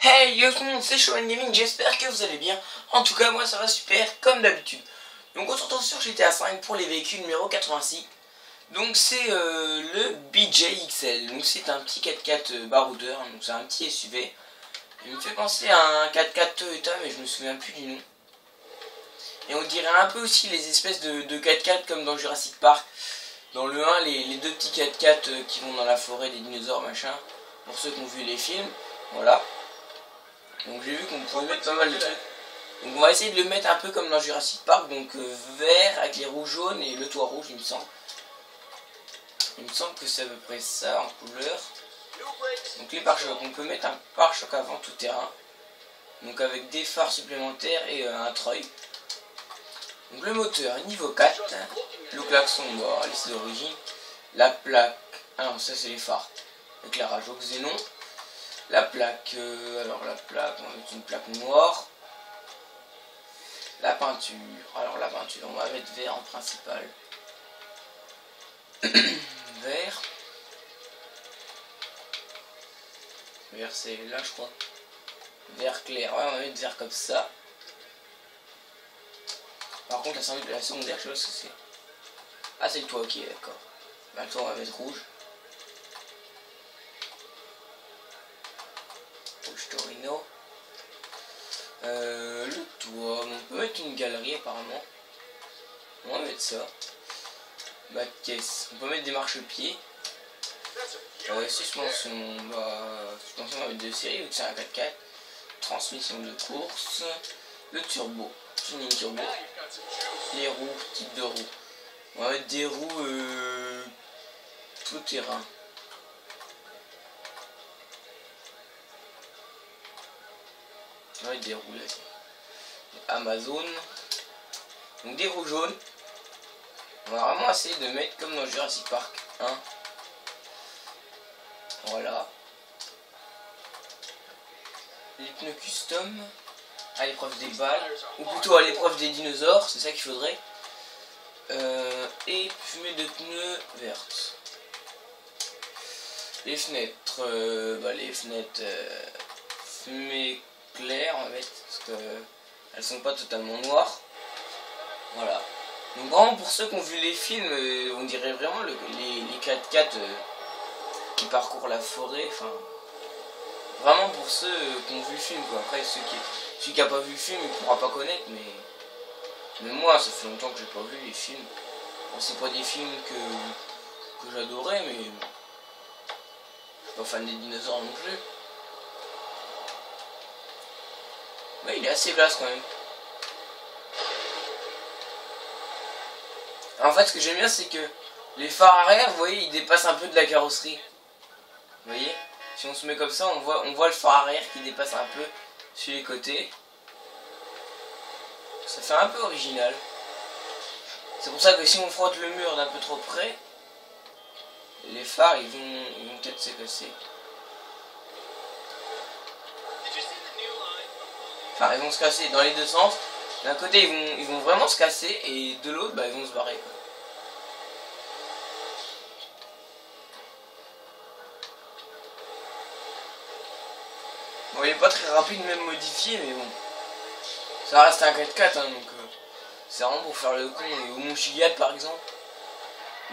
Hey yo tout le monde, c'est Showan Gaming, j'espère que vous allez bien. En tout cas moi ça va super comme d'habitude. Donc on se retrouve sur GTA 5 pour les véhicules numéro 86. Donc c'est le BJ-XL. Donc c'est un petit 4x4 baroudeur, donc c'est un petit SUV. Il me fait penser à un 4x4 Toyota mais je me souviens plus du nom. Et on dirait un peu aussi les espèces de 4x4 comme dans Jurassic Park. Dans le 1 les deux petits 4x4 qui vont dans la forêt des dinosaures machin. Pour ceux qui ont vu les films, voilà. Donc j'ai vu qu'on pouvait mettre pas mal de trucs. Donc on va essayer de le mettre un peu comme dans Jurassic Park. Donc vert avec les roues jaunes et le toit rouge il me semble. Il me semble que c'est à peu près ça en couleur. Donc les pare-chocs, on peut mettre un pare-choc avant tout terrain. Donc avec des phares supplémentaires et un treuil. Donc le moteur niveau 4. Le klaxon, bon, liste d'origine. La plaque, ah non ça c'est les phares. Éclairage au xénon. La plaque, alors la plaque, on va mettre une plaque noire. La peinture, alors la peinture, on va mettre vert en principal. Vert. Vert c'est là je crois. Vert clair, ouais on va mettre vert comme ça. Par contre la secondaire, je sais pas ce que c'est. Ah c'est le toit, ok d'accord. Bah, le toit on va mettre rouge. Torino. Le toit, on peut mettre une galerie apparemment. On va mettre ça. Bas de caisse, on peut mettre des marchepieds. Suspension, suspension on va mettre de série vu que c'est un 4x4. Transmission de course. Le turbo, tuning turbo. Les roues, type de roues. On va mettre des roues tout terrain. Ouais, des roues là. Amazon. Donc des roues jaunes. On va vraiment essayer de mettre comme dans Jurassic Park 1. Voilà. Les pneus custom. À l'épreuve des balles. Ou plutôt à l'épreuve des dinosaures. C'est ça qu'il faudrait. Et fumée de pneus vertes. Les fenêtres. Les fenêtres. Fumée clair on va mettre parce que elles sont pas totalement noires. Voilà. Donc vraiment pour ceux qui ont vu les films, on dirait vraiment les 4x4 qui parcourent la forêt. Enfin, vraiment pour ceux qui ont vu le film quoi. Après celui qui a pas vu le film il pourra pas connaître, mais moi ça fait longtemps que j'ai pas vu les films. Bon, c'est pas des films que j'adorais, mais je suis pas fan des dinosaures non plus. Mais il est assez classe quand même. En fait ce que j'aime bien c'est que les phares arrière, vous voyez, ils dépassent un peu de la carrosserie. Vous voyez, si on se met comme ça, on voit le phare arrière qui dépasse un peu sur les côtés. Ça fait un peu original. C'est pour ça que si on frotte le mur d'un peu trop près, les phares ils vont peut-être se casser. Enfin, ils vont se casser dans les deux sens. D'un côté, ils vont vraiment se casser et de l'autre, ils vont se barrer. Quoi. Bon, il est pas très rapide, même modifié, mais bon. Ça reste un 4x4, hein, donc c'est vraiment pour faire le con au Mont Chiliad par exemple.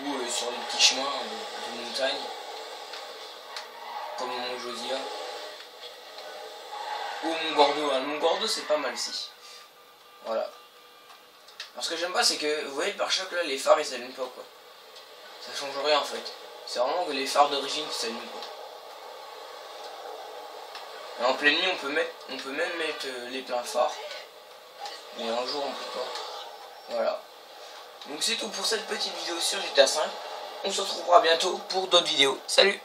Ou sur les petits chemins de montagne. Comme au Mont Josia. Ou au Mont Gordo, hein. Le Mont Gordo c'est pas mal aussi. Voilà. Alors ce que j'aime pas c'est que vous voyez le pare-choc là, les phares ils s'allument pas quoi. Ça change rien en fait. C'est vraiment que les phares d'origine qui s'allument quoi. Et en pleine nuit on peut même mettre les pleins phares. Mais un jour on peut pas. Voilà. Donc c'est tout pour cette petite vidéo sur GTA 5. On se retrouvera bientôt pour d'autres vidéos. Salut!